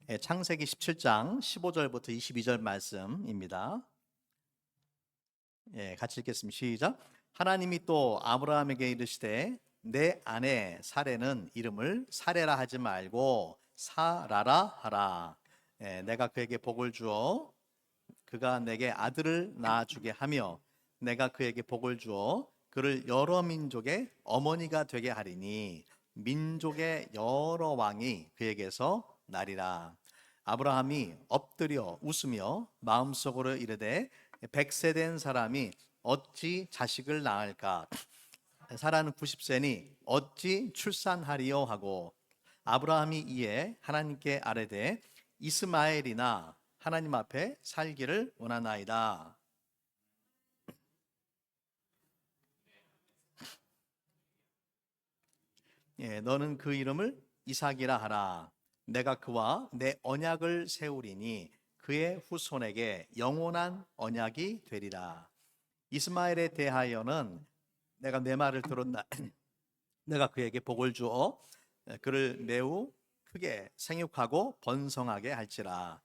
창세기 17장 15절부터 22절 말씀입니다. 같이 읽겠습니다. 시작. 하나님이 또 아브라함에게 이르시되 내 아내 사레는 이름을 사레라 하지 말고 사라라 하라. 내가 그에게 복을 주어 그가 내게 아들을 낳아주게 하며 내가 그에게 복을 주어 그를 여러 민족의 어머니가 되게 하리니 민족의 여러 왕이 그에게서 나리라. 아브라함이 엎드려 웃으며 마음속으로 이르되 100세 된 사람이 어찌 자식을 낳을까? 사라는 90세니 어찌 출산하리요 하고 아브라함이 이에 하나님께 아뢰되 이스마엘이나 하나님 앞에 살기를 원하나이다. 너는 그 이름을 이삭이라 하라. 내가 그와 내 언약을 세우리니 그의 후손에게 영원한 언약이 되리라. 이스마엘에 대하여는 내가 내 말을 들었나 내가 그에게 복을 주어 그를 매우 크게 생육하고 번성하게 할지라.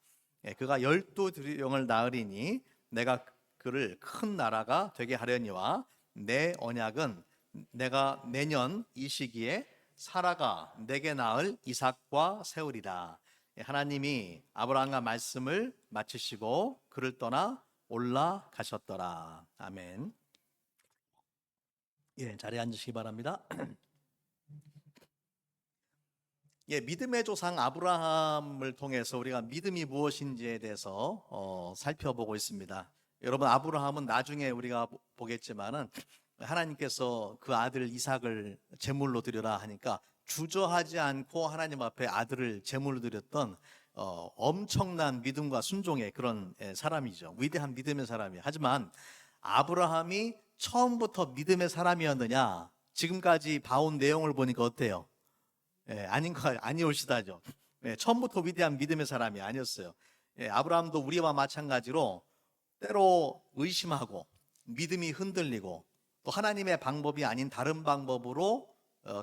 그가 12 낳으리니 내가 그를 큰 나라가 되게 하려니와 내 언약은 내가 내년 이 시기에 사라가 내게 낳을 이삭과 세우리라. 하나님이 아브라함과 말씀을 마치시고 그를 떠나 올라가셨더라. 아멘. 자리에 앉으시기 바랍니다. 믿음의 조상 아브라함을 통해서 우리가 믿음이 무엇인지에 대해서 살펴보고 있습니다. 여러분, 아브라함은 나중에 우리가 보겠지만은 하나님께서 그 아들 이삭을 제물로 드려라 하니까 주저하지 않고 하나님 앞에 아들을 제물로 드렸던 엄청난 믿음과 순종의 그런 사람이죠. 위대한 믿음의 사람이에요. 하지만 아브라함이 처음부터 믿음의 사람이었느냐? 지금까지 봐온 내용을 보니까 어때요? 아니올시다죠. 처음부터 위대한 믿음의 사람이 아니었어요. 아브라함도 우리와 마찬가지로 때로 의심하고 믿음이 흔들리고 또 하나님의 방법이 아닌 다른 방법으로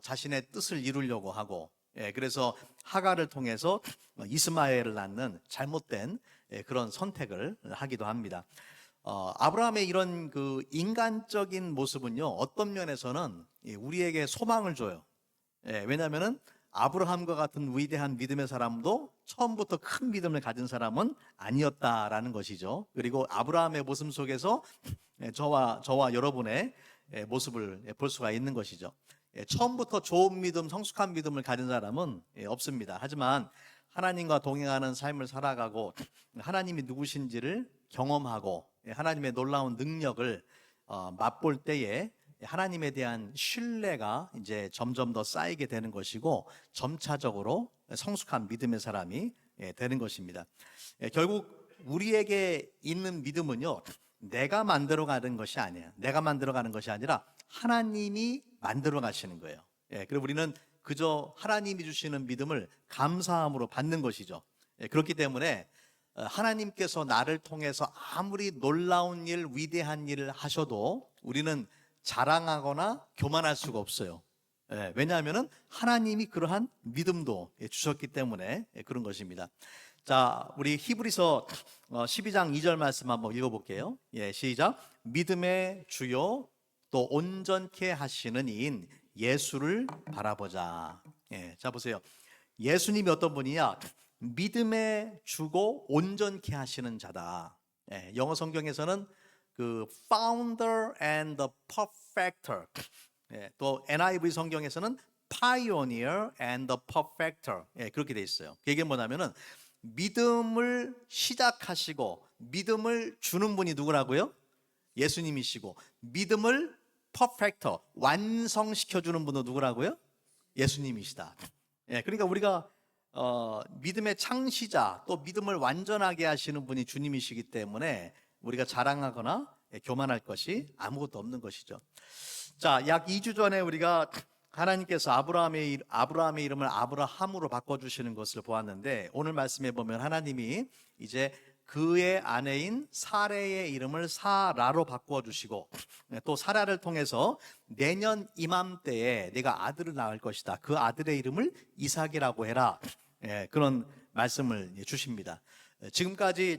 자신의 뜻을 이루려고 하고, 그래서 하갈을 통해서 이스마엘을 낳는 잘못된 그런 선택을 하기도 합니다. 아브라함의 이런 그 인간적인 모습은요, 어떤 면에서는 우리에게 소망을 줘요. 왜냐하면은 아브라함과 같은 위대한 믿음의 사람도 처음부터 큰 믿음을 가진 사람은 아니었다라는 것이죠. 그리고 아브라함의 모습 속에서 저와 여러분의 모습을 볼 수가 있는 것이죠. 처음부터 좋은 믿음, 성숙한 믿음을 가진 사람은 없습니다. 하지만 하나님과 동행하는 삶을 살아가고 하나님이 누구신지를 경험하고 하나님의 놀라운 능력을 맛볼 때에 하나님에 대한 신뢰가 이제 점점 더 쌓이게 되는 것이고 점차적으로 성숙한 믿음의 사람이 되는 것입니다. 결국 우리에게 있는 믿음은요, 내가 만들어 가는 것이 아니에요. 내가 만들어 가는 것이 아니라 하나님이 만들어 가시는 거예요. 그리고 우리는 그저 하나님이 주시는 믿음을 감사함으로 받는 것이죠. 그렇기 때문에 하나님께서 나를 통해서 아무리 놀라운 일, 위대한 일을 하셔도 우리는 자랑하거나 교만할 수가 없어요. 왜냐하면 하나님이 그러한 믿음도 주셨기 때문에 그런 것입니다. 자, 우리 히브리서 12장 2절 말씀 한번 읽어볼게요. 시작. 믿음의 주요 또 온전케 하시는 이인 예수를 바라보자. 자, 보세요. 예수님이 어떤 분이냐? 믿음의 주고 온전케 하시는 자다. 영어 성경에서는 그 founder and the perfecter, 또 NIV 성경에서는 pioneer and the perfecter, 그렇게 돼 있어요. 그게 뭐냐면은 믿음을 시작하시고 믿음을 주는 분이 누구라고요? 예수님이시고 믿음을 perfecter, 완성시켜 주는 분은 누구라고요? 예수님이시다. 그러니까 우리가 믿음의 창시자 또 믿음을 완전하게 하시는 분이 주님이시기 때문에 우리가 자랑하거나 교만할 것이 아무것도 없는 것이죠. 자, 약 2주 전에 우리가 하나님께서 아브라함의 이름을 아브라함으로 바꿔주시는 것을 보았는데, 오늘 말씀에 보면 하나님이 이제 그의 아내인 사레의 이름을 사라로 바꿔주시고 또 사라를 통해서 내년 이맘때에 네가 아들을 낳을 것이다. 그 아들의 이름을 이삭이라고 해라. 그런 말씀을 주십니다. 지금까지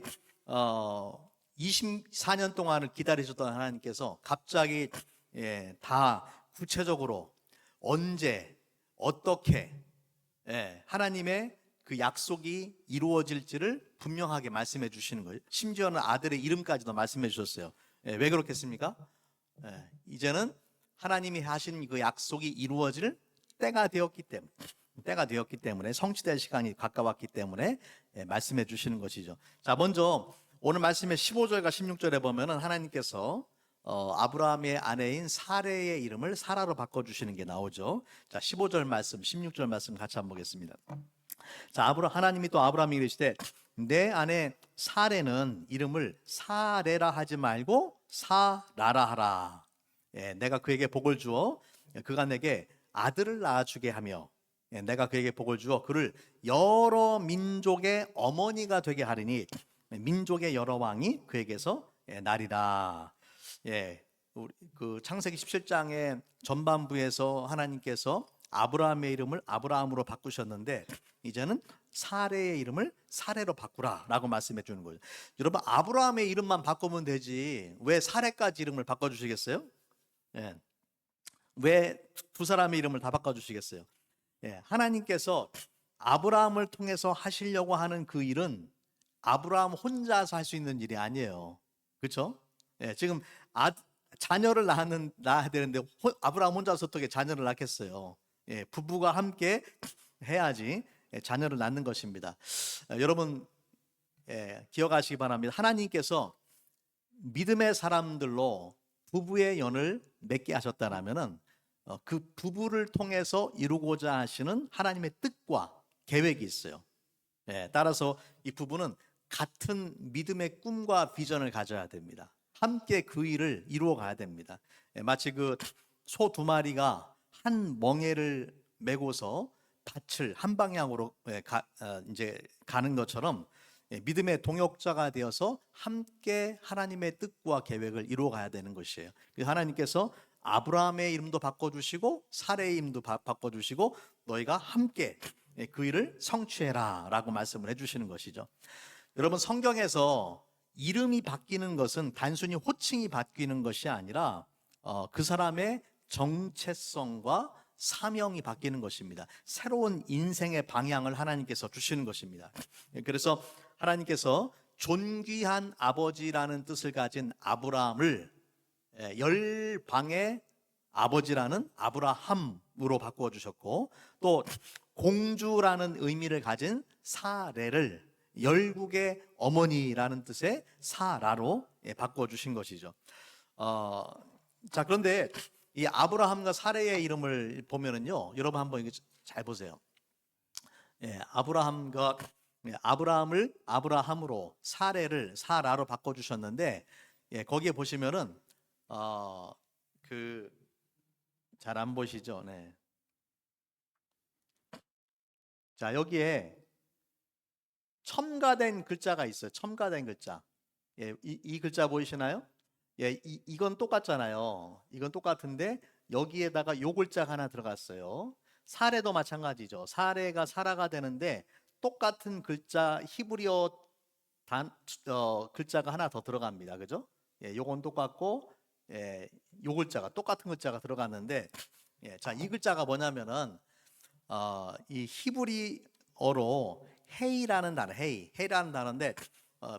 24년 동안을 기다리셨던 하나님께서 갑자기 다 구체적으로 언제 어떻게 하나님의 그 약속이 이루어질지를 분명하게 말씀해 주시는 거예요. 심지어는 아들의 이름까지도 말씀해 주셨어요. 왜 그렇겠습니까? 이제는 하나님이 하신 그 약속이 이루어질 때가 되었기 때문에 성취될 시간이 가까웠기 때문에 말씀해 주시는 것이죠. 자, 먼저 오늘 말씀의 15절과 16절에 보면은 하나님께서 아브라함의 아내인 사레의 이름을 사라로 바꿔주시는 게 나오죠. 자, 15절 말씀, 16절 말씀 같이 한번 보겠습니다. 자, 하나님이 또 아브라함에게 이르시되 내 아내 사레는 이름을 사레라 하지 말고 사라라 하라. 내가 그에게 복을 주어 그가 내게 아들을 낳아주게 하며 내가 그에게 복을 주어 그를 여러 민족의 어머니가 되게 하리니 민족의 여러 왕이 그에게서 나리라. 그 창세기 17장의 전반부에서 하나님께서 아브라함의 이름을 아브라함으로 바꾸셨는데 이제는 사레의 이름을 사레로 바꾸라라고 말씀해 주는 거예요. 여러분, 아브라함의 이름만 바꾸면 되지 왜 사레까지 이름을 바꿔주시겠어요? 왜 두 사람의 이름을 다 바꿔주시겠어요? 하나님께서 아브라함을 통해서 하시려고 하는 그 일은 아브라함 혼자서 할 수 있는 일이 아니에요. 그렇죠? 지금 자녀를 낳아야 되는데 아브라함 혼자서 어떻게 자녀를 낳겠어요? 부부가 함께 해야지 자녀를 낳는 것입니다. 여러분 기억하시기 바랍니다. 하나님께서 믿음의 사람들로 부부의 연을 맺게 하셨다라면은 그 부부를 통해서 이루고자 하시는 하나님의 뜻과 계획이 있어요. 따라서 이 부부는 같은 믿음의 꿈과 비전을 가져야 됩니다. 함께 그 일을 이루어 가야 됩니다. 마치 그 소 두 마리가 한 멍에를 메고서 밭을 한 방향으로 이제 가는 것처럼 믿음의 동역자가 되어서 함께 하나님의 뜻과 계획을 이루어 가야 되는 것이에요. 하나님께서 아브라함의 이름도 바꿔주시고 사레의 이름도 바꿔주시고 너희가 함께 그 일을 성취해라 라고 말씀을 해주시는 것이죠. 여러분, 성경에서 이름이 바뀌는 것은 단순히 호칭이 바뀌는 것이 아니라 그 사람의 정체성과 사명이 바뀌는 것입니다. 새로운 인생의 방향을 하나님께서 주시는 것입니다. 그래서 하나님께서 존귀한 아버지라는 뜻을 가진 아브라함을 열방의 아버지라는 아브라함으로 바꾸어 주셨고, 또 공주라는 의미를 가진 사레를 열국의 어머니라는 뜻의 사라로 바꾸어 주신 것이죠. 자, 그런데 이 아브라함과 사레의 이름을 보면은요, 여러분 한번 이거 잘 보세요. 아브라함을 아브라함으로 사레를 사라로 바꿔 주셨는데, 거기에 보시면은 그 잘 안 보시죠? 네. 자, 여기에 첨가된 글자가 있어요. 첨가된 글자. 이 글자 보이시나요? 이건 똑같잖아요. 이건 똑같은데 여기에다가 요 글자가 하나 들어갔어요. 사레도 마찬가지죠. 사레가 사라가 되는데 똑같은 글자 히브리어 글자가 하나 더 들어갑니다. 그죠? 요건 똑같고 요 글자가 똑같은 글자가 들어갔는데 자, 이 글자가 뭐냐면은 이 히브리어로 헤이라는 단어, 헤이라는 단어인데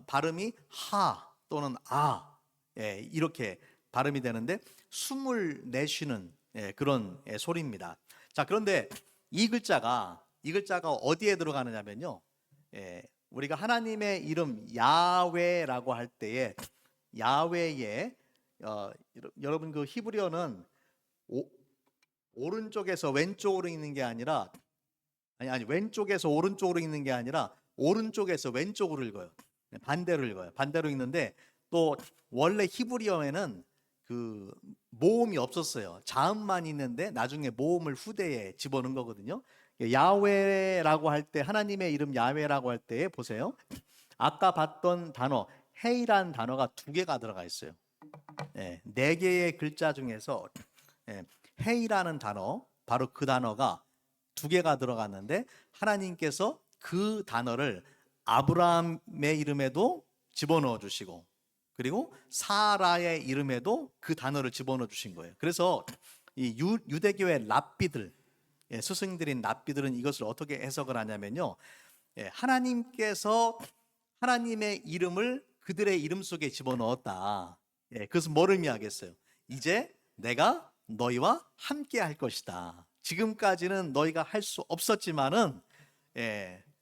발음이 하 또는 아 이렇게 발음이 되는데 숨을 내쉬는 그런 소리입니다. 자, 그런데 이 글자가 어디에 들어가느냐면요, 우리가 하나님의 이름 야훼라고 할 때에 야훼에 여러분 그 히브리어는 오른쪽에서 왼쪽으로 읽는 게 아니라 왼쪽에서 오른쪽으로 읽는 게 아니라 오른쪽에서 왼쪽으로 읽어요. 반대로 읽어요. 반대로 읽는데 또 원래 히브리어에는 그 모음이 없었어요. 자음만 있는데 나중에 모음을 후대에 집어넣은 거거든요. 야훼라고 할 때, 하나님의 이름 야훼라고 할 때 보세요. 아까 봤던 단어 헤이란 단어가 두 개가 들어가 있어요. 네 개의 글자 중에서 헤이라는 단어, 바로 그 단어가 두 개가 들어갔는데 하나님께서 그 단어를 아브라함의 이름에도 집어넣어 주시고, 그리고 사라의 이름에도 그 단어를 집어넣어 주신 거예요. 그래서 이 유대교의 랍비들, 스승들인 랍비들은 이것을 어떻게 해석을 하냐면요, 하나님께서 하나님의 이름을 그들의 이름 속에 집어넣었다. 그것은 뭐를 의미하겠어요? 이제 내가 너희와 함께 할 것이다. 지금까지는 너희가 할 수 없었지만은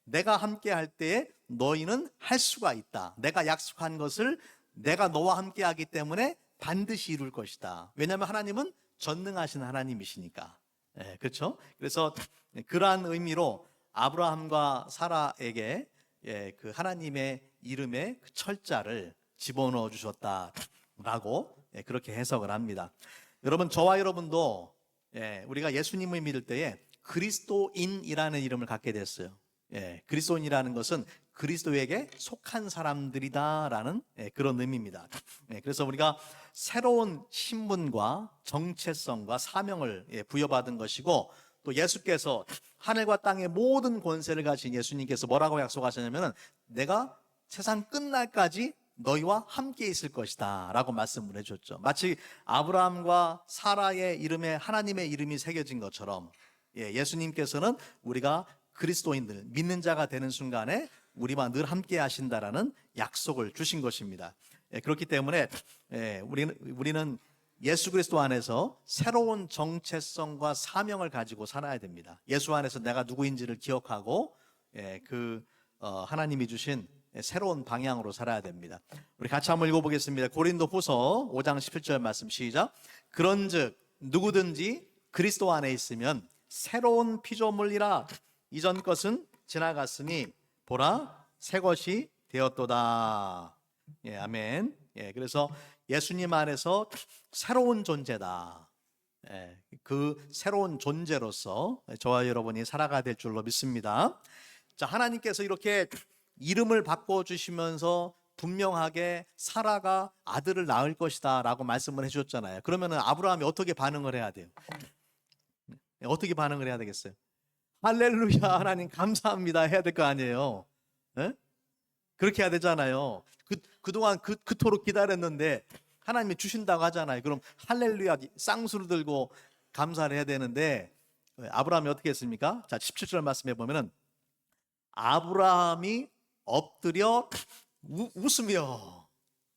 내가 함께 할 때에 너희는 할 수가 있다. 내가 약속한 것을 내가 너와 함께 하기 때문에 반드시 이룰 것이다. 왜냐하면 하나님은 전능하신 하나님이시니까. 그렇죠? 그래서 그러한 의미로 아브라함과 사라에게 그 하나님의 이름에 그 철자를 집어넣어 주셨다라고 그렇게 해석을 합니다. 여러분, 저와 여러분도 우리가 예수님을 믿을 때에 그리스도인이라는 이름을 갖게 됐어요. 그리스도인이라는 것은 그리스도에게 속한 사람들이다라는 그런 의미입니다. 그래서 우리가 새로운 신분과 정체성과 사명을 부여받은 것이고, 또 예수께서 하늘과 땅의 모든 권세를 가진 예수님께서 뭐라고 약속하셨냐면, 내가 세상 끝날까지 너희와 함께 있을 것이다 라고 말씀을 해줬죠. 마치 아브라함과 사라의 이름에 하나님의 이름이 새겨진 것처럼 예수님께서는 우리가 그리스도인들, 믿는 자가 되는 순간에 우리와 늘 함께 하신다라는 약속을 주신 것입니다. 그렇기 때문에 우리는 예수 그리스도 안에서 새로운 정체성과 사명을 가지고 살아야 됩니다. 예수 안에서 내가 누구인지를 기억하고 하나님이 주신 새로운 방향으로 살아야 됩니다. 우리 같이 한번 읽어보겠습니다. 고린도후서 5장 17절 말씀 시작. 그런즉 누구든지 그리스도 안에 있으면 새로운 피조물이라, 이전 것은 지나갔으니 보라 새 것이 되었도다. 아멘. 그래서 예수님 안에서 새로운 존재다. 그 새로운 존재로서 저와 여러분이 살아가야 될 줄로 믿습니다. 자, 하나님께서 이렇게 이름을 바꿔주시면서 분명하게 사라가 아들을 낳을 것이다 라고 말씀을 해주셨잖아요. 그러면 아브라함이 어떻게 반응을 해야 돼요? 어떻게 반응을 해야 되겠어요? 할렐루야, 하나님 감사합니다 해야 될 거 아니에요. 그렇게 해야 되잖아요. 그동안 그토록 기다렸는데 하나님이 주신다고 하잖아요. 그럼 할렐루야 쌍수를 들고 감사를 해야 되는데, 아브라함이 어떻게 했습니까? 자, 17절 말씀해 보면은 아브라함이 엎드려 웃으며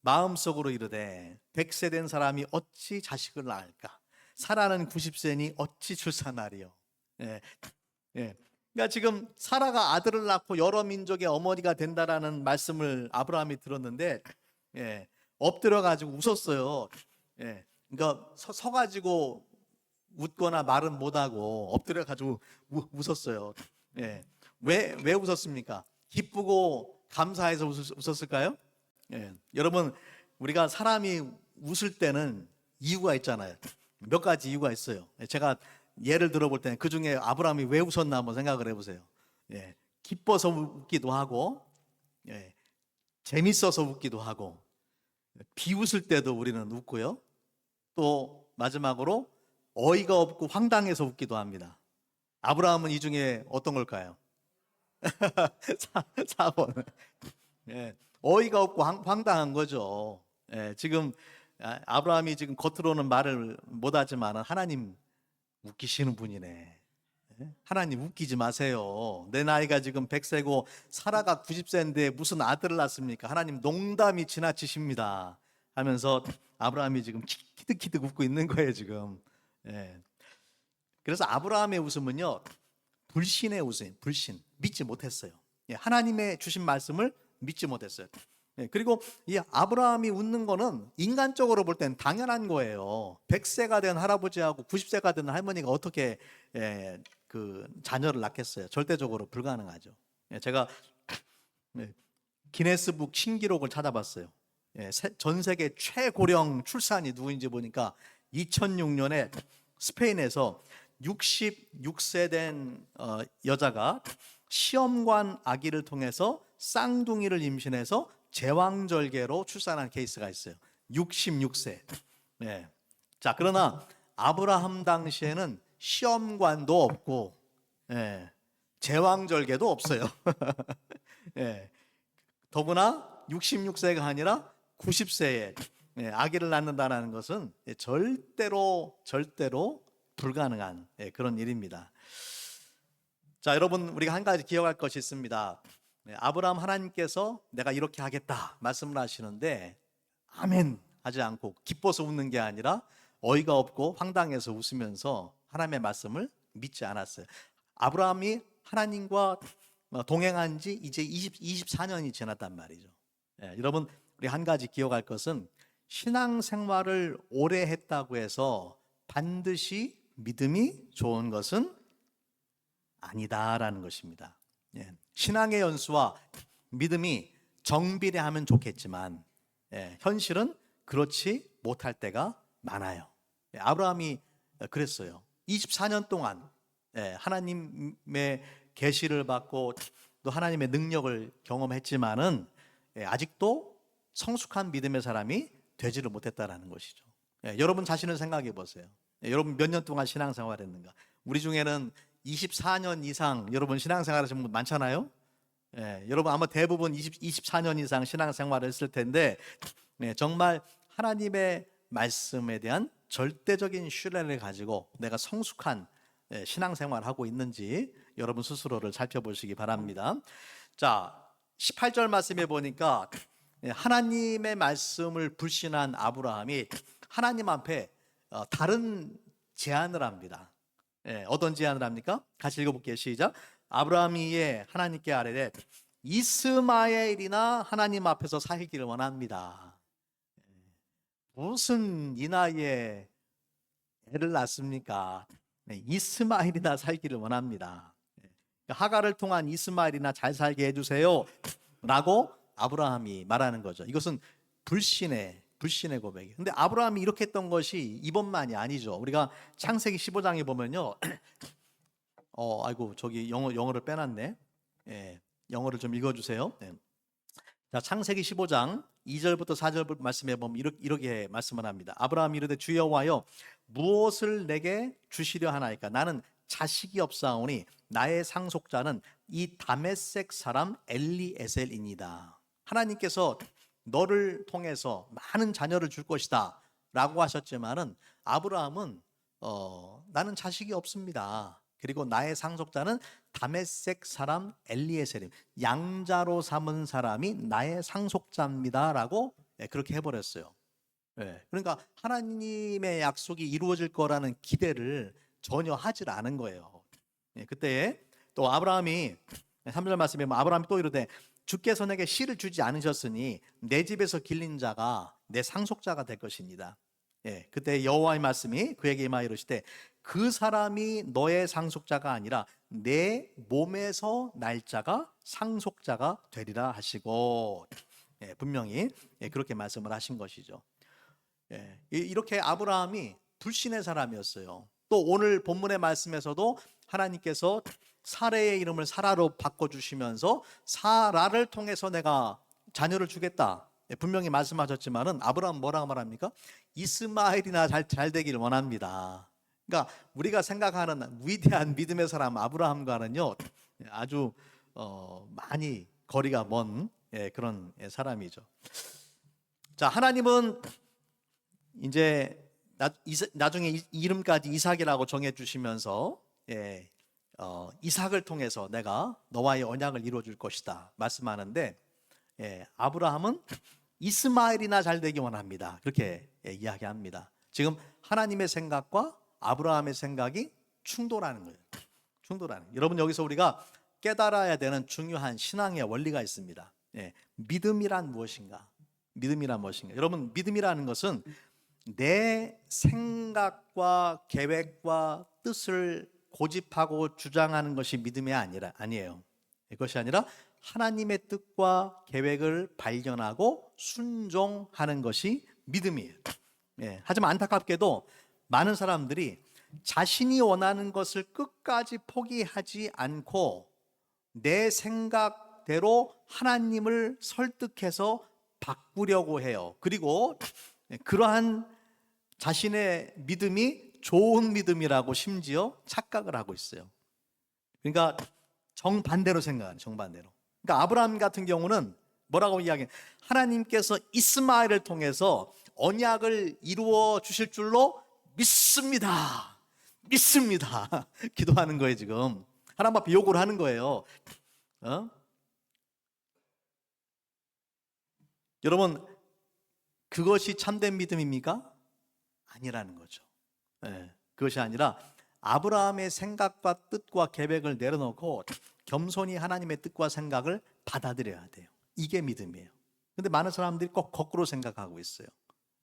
마음속으로 이르되 100세 된 사람이 어찌 자식을 낳을까? 사라는 90세니 어찌 출산하리요? 그러니까 지금 사라가 아들을 낳고 여러 민족의 어머니가 된다라는 말씀을 아브라함이 들었는데 엎드려 가지고 웃었어요. 그러니까 서가지고 웃거나 말은 못하고 엎드려 가지고 웃었어요. 왜 웃었습니까? 기쁘고 감사해서 웃었을까요? 여러분, 우리가 사람이 웃을 때는 이유가 있잖아요. 몇 가지 이유가 있어요. 제가 예를 들어볼 때는 그 중에 아브라함이 왜 웃었나 한번 생각을 해보세요. 기뻐서 웃기도 하고, 재밌어서 웃기도 하고, 비웃을 때도 우리는 웃고요. 또 마지막으로 어이가 없고 황당해서 웃기도 합니다. 아브라함은 이 중에 어떤 걸까요? 4번. 어이가 없고 황당한 거죠. 지금 아브라함이 지금 겉으로는 말을 못하지만 하나님 웃기시는 분이네. 하나님 웃기지 마세요. 내 나이가 지금 100세고 사라가 90세인데 무슨 아들을 낳습니까? 하나님 농담이 지나치십니다 하면서 아브라함이 지금 키득키득 웃고 있는 거예요 지금. 그래서 아브라함의 웃음은요, 불신의 웃음, 불신, 믿지 못했어요. 하나님의 주신 말씀을 믿지 못했어요. 그리고 이 아브라함이 웃는 거는 인간적으로 볼 땐 당연한 거예요. 100세가 된 할아버지하고 90세가 된 할머니가 어떻게 그 자녀를 낳겠어요? 절대적으로 불가능하죠. 제가 기네스북 신기록을 찾아봤어요. 전 세계 최고령 출산이 누구인지 보니까 2006년에 스페인에서 66세 된 여자가 시험관 아기를 통해서 쌍둥이를 임신해서 제왕절개로 출산한 케이스가 있어요. 66세. 자, 그러나 아브라함 당시에는 시험관도 없고 제왕절개도 없어요. 예. 더구나 66세가 아니라 90세에 아기를 낳는다는 것은 절대로 불가능한 그런 일입니다. 자, 여러분, 우리가 한 가지 기억할 것이 있습니다. 아브라함 하나님께서 내가 이렇게 하겠다 말씀을 하시는데 아멘 하지 않고 기뻐서 웃는 게 아니라 어이가 없고 황당해서 웃으면서 하나님의 말씀을 믿지 않았어요. 아브라함이 하나님과 동행한 지 이제 24년이 지났단 말이죠. 여러분, 우리 한 가지 기억할 것은 신앙생활을 오래 했다고 해서 반드시 믿음이 좋은 것은 아니다라는 것입니다. 신앙의 연수와 믿음이 정비례하면 좋겠지만 현실은 그렇지 못할 때가 많아요. 아브라함이 그랬어요. 24년 동안 하나님의 계시를 받고 또 하나님의 능력을 경험했지만은 아직도 성숙한 믿음의 사람이 되지를 못했다라는 것이죠. 여러분 자신을 생각해 보세요. 여러분 몇 년 동안 신앙생활했는가? 우리 중에는 24년 이상 여러분 신앙생활 하신 분 많잖아요. 여러분 아마 대부분 24년 이상 신앙생활을 했을 텐데 정말 하나님의 말씀에 대한 절대적인 신뢰를 가지고 내가 성숙한 신앙생활을 하고 있는지 여러분 스스로를 살펴보시기 바랍니다. 자, 18절 말씀에 보니까 하나님의 말씀을 불신한 아브라함이 하나님 앞에 다른 제안을 합니다. 어떤 제안을 합니까? 같이 읽어볼게요. 시작. 아브라함이 하나님께 아뢰되 이스마엘이나 하나님 앞에서 살기를 원합니다. 무슨 이 나이에 애를 낳습니까? 이스마엘이나 살기를 원합니다. 하갈을 통한 이스마엘이나 잘 살게 해주세요 라고 아브라함이 말하는 거죠. 이것은 불신의 고백이에요. 근데 아브라함이 이렇게 했던 것이 이번만이 아니죠. 우리가 창세기 15장에 보면요. 아이고 저기 영어를 빼놨네. 영어를 좀 읽어주세요. 자, 창세기 15장 2절부터 4절 말씀해 보면 이렇게 말씀을 합니다. 아브라함이 이르되 주여 여호와여 무엇을 내게 주시려 하나이까? 나는 자식이 없사오니 나의 상속자는 이 다메섹 사람 엘리에셀이니이다. 하나님께서 너를 통해서 많은 자녀를 줄 것이다 라고 하셨지만은 아브라함은 나는 자식이 없습니다. 그리고 나의 상속자는 다메섹 사람 엘리에셀임, 양자로 삼은 사람이 나의 상속자입니다 라고 그렇게 해버렸어요. 그러니까 하나님의 약속이 이루어질 거라는 기대를 전혀 하질 않은 거예요. 그때 또 아브라함이 3절 말씀에 아브라함이 또 이르되 주께서 내게 씨를 주지 않으셨으니 내 집에서 길린 자가 내 상속자가 될 것입니다. 그때 여호와의 말씀이 그에게 임하여 이르시되 그 사람이 너의 상속자가 아니라 내 몸에서 날 자가 상속자가 되리라 하시고 분명히 그렇게 말씀을 하신 것이죠. 이렇게 아브라함이 불신의 사람이었어요. 또 오늘 본문의 말씀에서도 하나님께서 사레의 이름을 사라로 바꿔주시면서 사라를 통해서 내가 자녀를 주겠다 분명히 말씀하셨지만은 아브라함 뭐라고 말합니까? 이스마엘이나 잘 되기를 원합니다. 그러니까 우리가 생각하는 위대한 믿음의 사람 아브라함과는요 아주 많이 거리가 먼 그런 사람이죠. 자, 하나님은 이제 나중에 이름까지 이삭이라고 정해주시면서 이삭을 통해서 내가 너와의 언약을 이루어줄 것이다 말씀하는데 아브라함은 이스마엘이나 잘 되기 원합니다. 그렇게 이야기합니다. 지금 하나님의 생각과 아브라함의 생각이 충돌하는 거예요. 여러분 여기서 우리가 깨달아야 되는 중요한 신앙의 원리가 있습니다. 믿음이란 무엇인가? 여러분 믿음이라는 것은 내 생각과 계획과 뜻을 고집하고 주장하는 것이 믿음이 아니에요. 그것이 아니라 하나님의 뜻과 계획을 발견하고 순종하는 것이 믿음이에요. 하지만 안타깝게도 많은 사람들이 자신이 원하는 것을 끝까지 포기하지 않고 내 생각대로 하나님을 설득해서 바꾸려고 해요. 그리고 그러한 자신의 믿음이 좋은 믿음이라고 심지어 착각을 하고 있어요. 그러니까 정반대로 생각하는, 정반대로. 그러니까 아브라함 같은 경우는 뭐라고 이야기해? 하나님께서 이스마엘을 통해서 언약을 이루어 주실 줄로 믿습니다. 믿습니다. 기도하는 거예요, 지금. 하나님 앞에 요구를 하는 거예요. 여러분, 그것이 참된 믿음입니까? 아니라는 거죠. 그것이 아니라 아브라함의 생각과 뜻과 계획을 내려놓고 겸손히 하나님의 뜻과 생각을 받아들여야 돼요. 이게 믿음이에요. 근데 많은 사람들이 꼭 거꾸로 생각하고 있어요.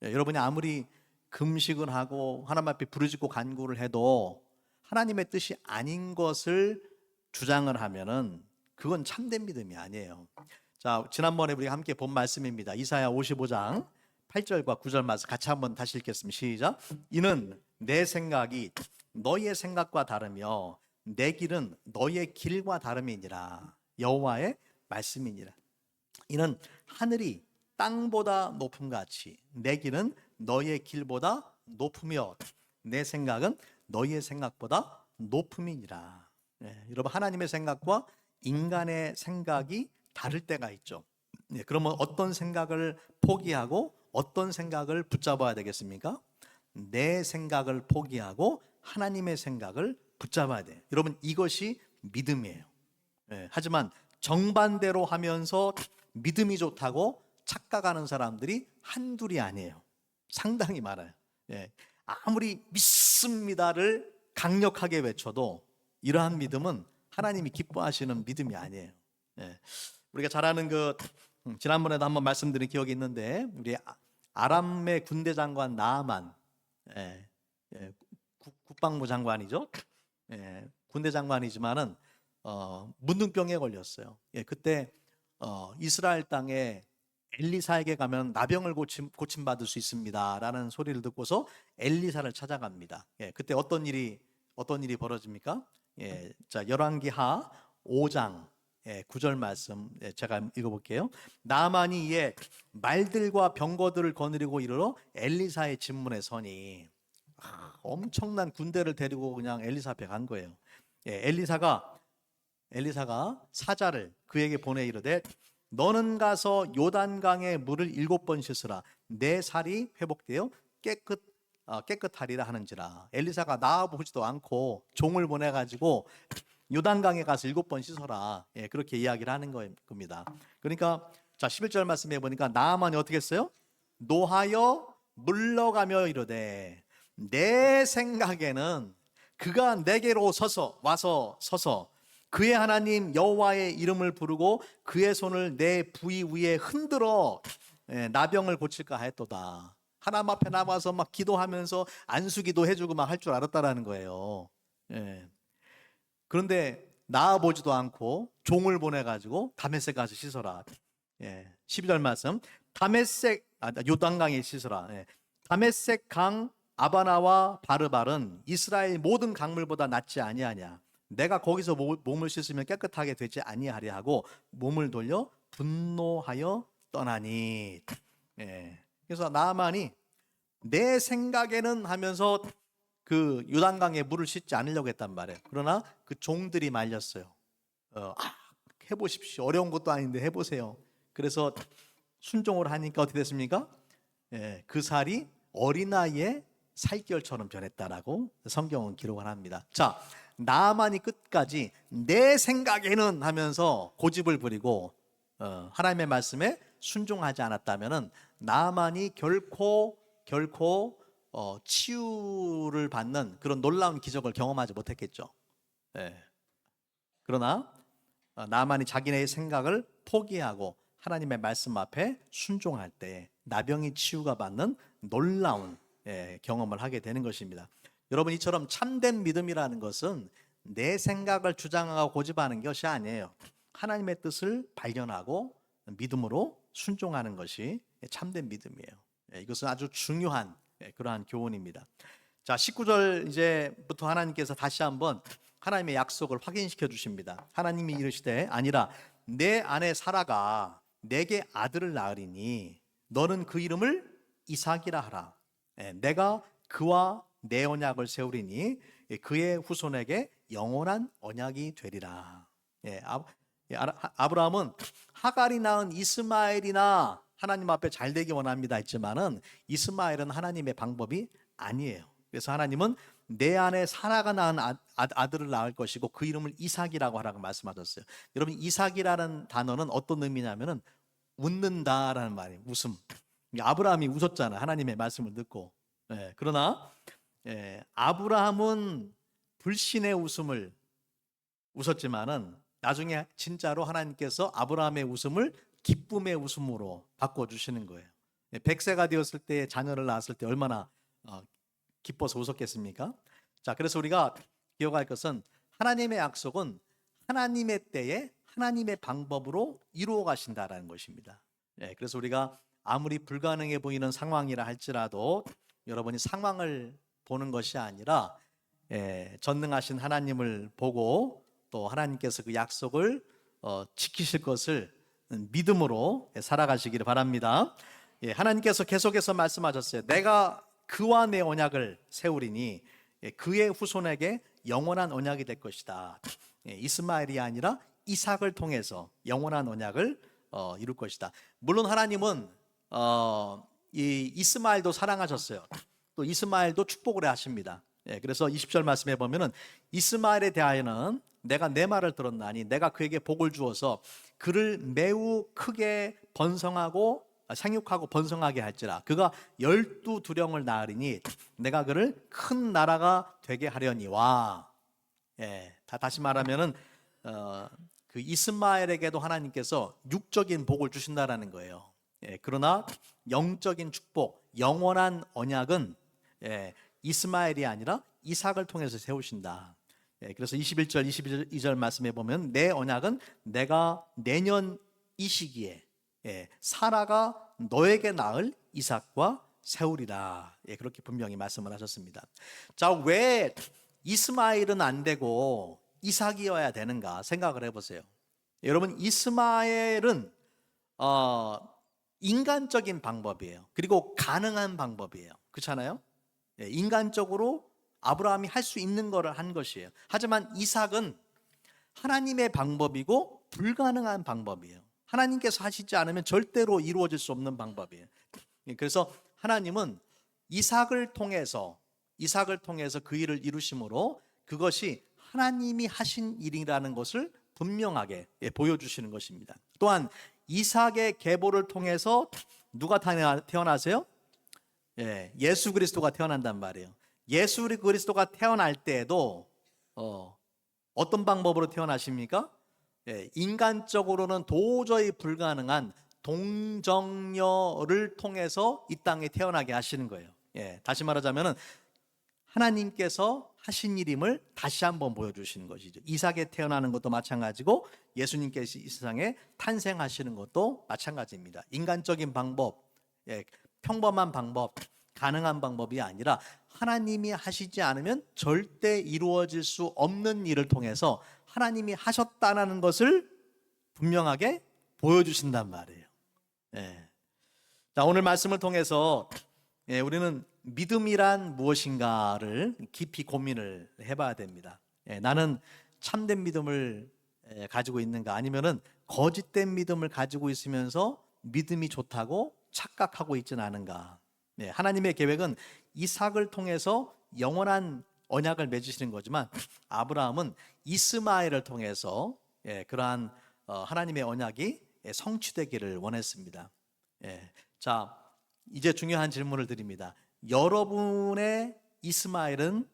여러분이 아무리 금식을 하고 하나님 앞에 부르짖고 간구를 해도 하나님의 뜻이 아닌 것을 주장을 하면은 그건 참된 믿음이 아니에요. 자, 지난번에 우리가 함께 본 말씀입니다. 이사야 55장 8절과 9절 말씀 같이 한번 다시 읽겠습니다. 시작. 이는 내 생각이 너희의 생각과 다르며 내 길은 너희의 길과 다름이니라. 여호와의 말씀이니라. 이는 하늘이 땅보다 높음 같이 내 길은 너희의 길보다 높으며 내 생각은 너희의 생각보다 높음이니라. 여러분, 하나님의 생각과 인간의 생각이 다를 때가 있죠. 그러면 어떤 생각을 포기하고 어떤 생각을 붙잡아야 되겠습니까? 내 생각을 포기하고 하나님의 생각을 붙잡아야 돼요. 여러분, 이것이 믿음이에요. 하지만 정반대로 하면서 믿음이 좋다고 착각하는 사람들이 한둘이 아니에요. 상당히 많아요. 아무리 믿습니다를 강력하게 외쳐도 이러한 믿음은 하나님이 기뻐하시는 믿음이 아니에요. 우리가 잘 아는 지난번에도 한번 말씀드린 기억이 있는데, 우리 아람의 군대 장관 나아만, 국방부 장관이죠. 군대 장관이지만은 문둥병에 걸렸어요. 그때 이스라엘 땅에 엘리사에게 가면 나병을 고침받을 수 있습니다라는 소리를 듣고서 엘리사를 찾아갑니다. 그때 어떤 일이 벌어집니까? 자, 열왕기하 5장 9절 말씀 제가 읽어볼게요. 나아만이 이에 말들과 병거들을 거느리고 이르러 엘리사의 진문에 서니, 엄청난 군대를 데리고 그냥 엘리사 앞에 간 거예요. 엘리사가 사자를 그에게 보내 이르되 너는 가서 요단강에 물을 7번 씻으라. 내 살이 회복되어 깨끗하리라 하는지라. 엘리사가 나와보지도 않고 종을 보내가지고 요단강에 가서 7번 씻어라. 그렇게 이야기를 하는 겁니다. 그러니까 자, 11절 말씀해 보니까 나아만이 어떻게 했어요? 노하여 물러가며 이르되 내 생각에는 그가 내게로 와서 서서 그의 하나님 여호와의 이름을 부르고 그의 손을 내 부위 위에 흔들어 나병을 고칠까 했도다. 하나님 앞에 나와서 막 기도하면서 안수기도 해주고 막 할 줄 알았다라는 거예요. 그런데 나아보지도 않고 종을 보내가지고 다메섹 가서 씻어라. 12절 말씀. 요단강에 씻어라. 다메섹 강 아바나와 바르발은 이스라엘 모든 강물보다 낫지 아니하냐. 내가 거기서 몸을 씻으면 깨끗하게 되지 아니하리 하고 몸을 돌려 분노하여 떠나니. 그래서 나아만이 내 생각에는 하면서 그 요단강에 물을 씻지 않으려고 했단 말이에요. 그러나 그 종들이 말렸어요. 해보십시오. 어려운 것도 아닌데 해보세요. 그래서 순종을 하니까 어떻게 됐습니까? 그 살이 어린아이의 살결처럼 변했다라고 성경은 기록을 합니다. 자, 나아만이 끝까지 내 생각에는 하면서 고집을 부리고 하나님의 말씀에 순종하지 않았다면은 나아만이 결코 치유를 받는 그런 놀라운 기적을 경험하지 못했겠죠. 그러나 나아만이 자기네의 생각을 포기하고 하나님의 말씀 앞에 순종할 때 나병이 치유가 받는 놀라운 경험을 하게 되는 것입니다. 여러분, 이처럼 참된 믿음이라는 것은 내 생각을 주장하고 고집하는 것이 아니에요. 하나님의 뜻을 발견하고 믿음으로 순종하는 것이 참된 믿음이에요. 이것은 아주 중요한 그러한 교훈입니다. 자, 19절 이제부터 하나님께서 다시 한번 하나님의 약속을 확인시켜 주십니다. 하나님이 이르시되 아니라 내 아내 사라가 내게 아들을 낳으리니 너는 그 이름을 이삭이라 하라. 내가 그와 내 언약을 세우리니 그의 후손에게 영원한 언약이 되리라. 아브라함은 하갈이 낳은 이스마엘이나 하나님 앞에 잘 되기 원합니다 했지만은 이스마엘은 하나님의 방법이 아니에요. 그래서 하나님은 내 안에 사라가 낳은 아들을 낳을 것이고 그 이름을 이삭이라고 하라고 말씀하셨어요. 여러분, 이삭이라는 단어는 어떤 의미냐면은 웃는다라는 말이에요. 웃음. 아브라함이 웃었잖아요. 하나님의 말씀을 듣고. 그러나 아브라함은 불신의 웃음을 웃었지만은 나중에 진짜로 하나님께서 아브라함의 웃음을 기쁨의 웃음으로 바꿔주시는 거예요. 100세가 되었을 때 자녀를 낳았을 때 얼마나 기뻐서 웃었겠습니까? 자, 그래서 우리가 기억할 것은 하나님의 약속은 하나님의 때에 하나님의 방법으로 이루어 가신다라는 것입니다. 그래서 우리가 아무리 불가능해 보이는 상황이라 할지라도 여러분이 상황을 보는 것이 아니라 전능하신 하나님을 보고 또 하나님께서 그 약속을 지키실 것을 믿음으로 살아가시기를 바랍니다. 하나님께서 계속해서 말씀하셨어요. 내가 그와 내 언약을 세우리니 그의 후손에게 영원한 언약이 될 것이다. 이스마엘이 아니라 이삭을 통해서 영원한 언약을 이룰 것이다. 물론 하나님은 이 이스마엘도 사랑하셨어요. 또 이스마엘도 축복을 하십니다. 그래서 20절 말씀해 보면은 이스마엘에 대하여는 내가 내 말을 들었나니 내가 그에게 복을 주어서 그를 매우 크게 번성하고 생육하고 번성하게 할지라. 그가 12두령을 낳으리니 내가 그를 큰 나라가 되게 하려니와. 다시 말하면은 그 이스마엘에게도 하나님께서 육적인 복을 주신다라는 거예요. 그러나 영적인 축복, 영원한 언약은 이스마엘이 아니라 이삭을 통해서 세우신다. 그래서 21절, 22절 말씀해 보면 내 언약은 내가 내년 이 시기에 사라가 너에게 낳을 이삭과 세우리라. 그렇게 분명히 말씀을 하셨습니다. 자, 왜 이스마엘은 안 되고 이삭이어야 되는가 생각을 해보세요. 여러분, 이스마엘은 인간적인 방법이에요. 그리고 가능한 방법이에요. 그렇잖아요? 인간적으로 아브라함이 할 수 있는 거를 한 것이에요. 하지만 이삭은 하나님의 방법이고 불가능한 방법이에요. 하나님께서 하시지 않으면 절대로 이루어질 수 없는 방법이에요. 그래서 하나님은 이삭을 통해서 그 일을 이루심으로 그것이 하나님이 하신 일이라는 것을 분명하게 보여주시는 것입니다. 또한 이삭의 계보를 통해서 누가 태어나세요? 예수 그리스도가 태어난단 말이에요. 예수 그리스도가 태어날 때에도 어떤 방법으로 태어나십니까? 인간적으로는 도저히 불가능한 동정녀를 통해서 이 땅에 태어나게 하시는 거예요. 다시 말하자면 하나님께서 하신 일임을 다시 한번 보여주시는 것이죠. 이삭에 태어나는 것도 마찬가지고 예수님께서 이 세상에 탄생하시는 것도 마찬가지입니다. 인간적인 방법, 평범한 방법, 가능한 방법이 아니라 하나님이 하시지 않으면 절대 이루어질 수 없는 일을 통해서 하나님이 하셨다는 것을 분명하게 보여주신단 말이에요. 자, 오늘 말씀을 통해서 우리는 믿음이란 무엇인가를 깊이 고민을 해봐야 됩니다. 나는 참된 믿음을 가지고 있는가, 아니면은 거짓된 믿음을 가지고 있으면서 믿음이 좋다고 착각하고 있지는 않은가. 하나님의 계획은 이삭을 통해서 영원한 언약을 맺으시는 거지만 아브라함은 이스마엘을 통해서 그러한 하나님의 언약이 성취되기를 원했습니다. 자, 이제 중요한 질문을 드립니다. 여러분의 이스마엘은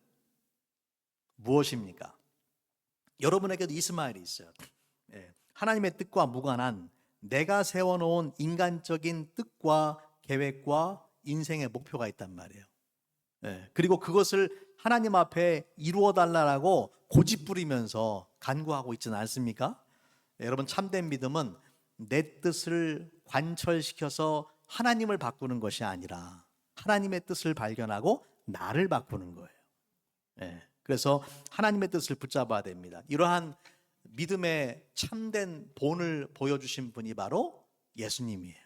무엇입니까? 여러분에게도 이스마엘이 있어요. 하나님의 뜻과 무관한 내가 세워놓은 인간적인 뜻과 계획과 인생의 목표가 있단 말이에요. 그리고 그것을 하나님 앞에 이루어 달라고 고집부리면서 간구하고 있지는 않습니까? 여러분, 참된 믿음은 내 뜻을 관철시켜서 하나님을 바꾸는 것이 아니라 하나님의 뜻을 발견하고 나를 바꾸는 거예요. 그래서 하나님의 뜻을 붙잡아야 됩니다. 이러한 믿음의 참된 본을 보여주신 분이 바로 예수님이에요.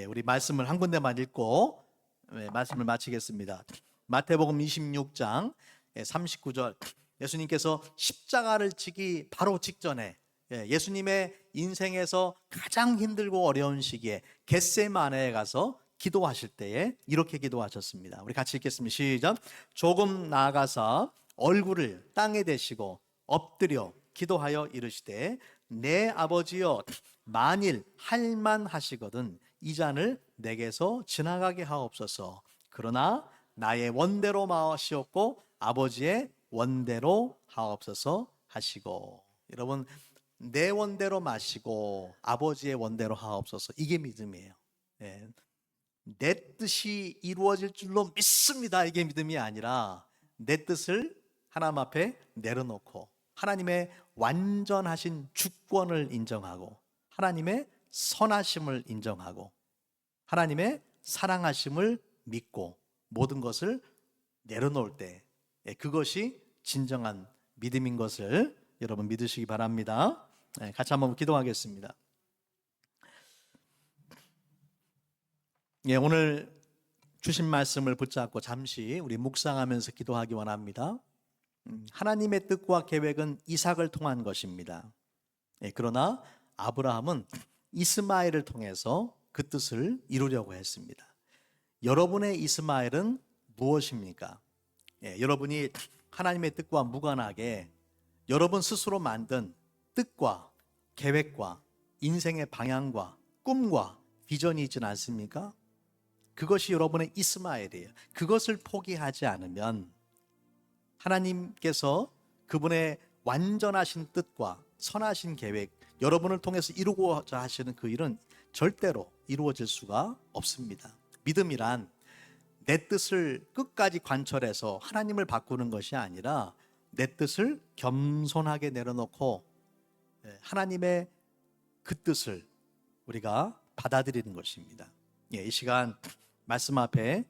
우리 말씀을 한 군데만 읽고 말씀을 마치겠습니다. 마태복음 26장 39절, 예수님께서 십자가를 지기 바로 직전에 예수님의 인생에서 가장 힘들고 어려운 시기에 겟세마네에 가서 기도하실 때에 이렇게 기도하셨습니다. 우리 같이 읽겠습니다. 시작. 조금 나아가서 얼굴을 땅에 대시고 엎드려 기도하여 이르시되 내 아버지여 만일 할만하시거든 이 잔을 내게서 지나가게 하옵소서. 그러나 나의 원대로 마시옵고 아버지의 원대로 하옵소서 하시고. 여러분, 내 원대로 마시고 아버지의 원대로 하옵소서, 이게 믿음이에요. 내 뜻이 이루어질 줄로 믿습니다, 이게 믿음이 아니라 내 뜻을 하나님 앞에 내려놓고 하나님의 완전하신 주권을 인정하고 하나님의 선하심을 인정하고 하나님의 사랑하심을 믿고 모든 것을 내려놓을 때, 그것이 진정한 믿음인 것을 여러분 믿으시기 바랍니다. 같이 한번 기도하겠습니다. 오늘 주신 말씀을 붙잡고 잠시 우리 묵상하면서 기도하기 원합니다. 하나님의 뜻과 계획은 이삭을 통한 것입니다. 그러나 아브라함은 이스마엘을 통해서 그 뜻을 이루려고 했습니다. 여러분의 이스마엘은 무엇입니까? 여러분이 하나님의 뜻과 무관하게 여러분 스스로 만든 뜻과 계획과 인생의 방향과 꿈과 비전이 있지는 않습니까? 그것이 여러분의 이스마엘이에요. 그것을 포기하지 않으면 하나님께서 그분의 완전하신 뜻과 선하신 계획, 여러분을 통해서 이루고자 하시는 그 일은 절대로 이루어질 수가 없습니다. 믿음이란 내 뜻을 끝까지 관철해서 하나님을 바꾸는 것이 아니라 내 뜻을 겸손하게 내려놓고 하나님의 그 뜻을 우리가 받아들이는 것입니다. 이 시간 말씀 앞에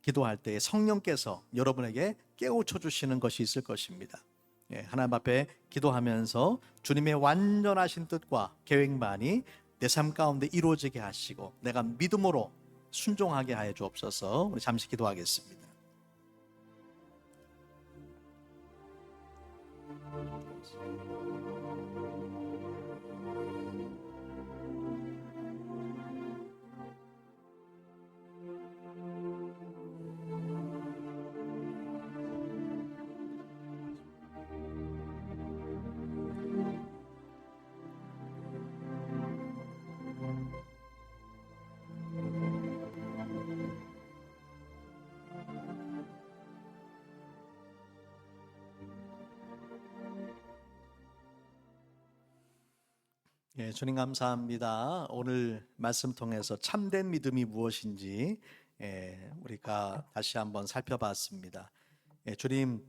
기도할 때 성령께서 여러분에게 깨우쳐 주시는 것이 있을 것입니다. 하나님 앞에 기도하면서 주님의 완전하신 뜻과 계획만이 내 삶 가운데 이루어지게 하시고 내가 믿음으로 순종하게 하여 주옵소서. 우리 잠시 기도하겠습니다. 주님 감사합니다. 오늘 말씀 통해서 참된 믿음이 무엇인지 우리가 다시 한번 살펴봤습니다. 주님,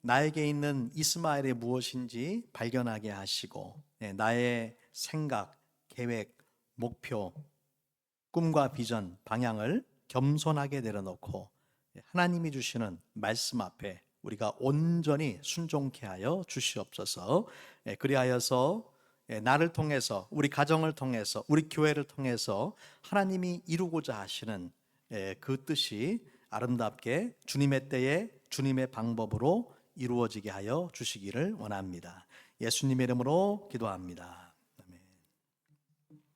나에게 있는 이스마엘이 무엇인지 발견하게 하시고 나의 생각, 계획, 목표, 꿈과 비전, 방향을 겸손하게 내려놓고 하나님이 주시는 말씀 앞에 우리가 온전히 순종케 하여 주시옵소서. 그리하여서 나를 통해서, 우리 가정을 통해서, 우리 교회를 통해서 하나님이 이루고자 하시는 그 뜻이 아름답게 주님의 때에 주님의 방법으로 이루어지게 하여 주시기를 원합니다. 예수님의 이름으로 기도합니다.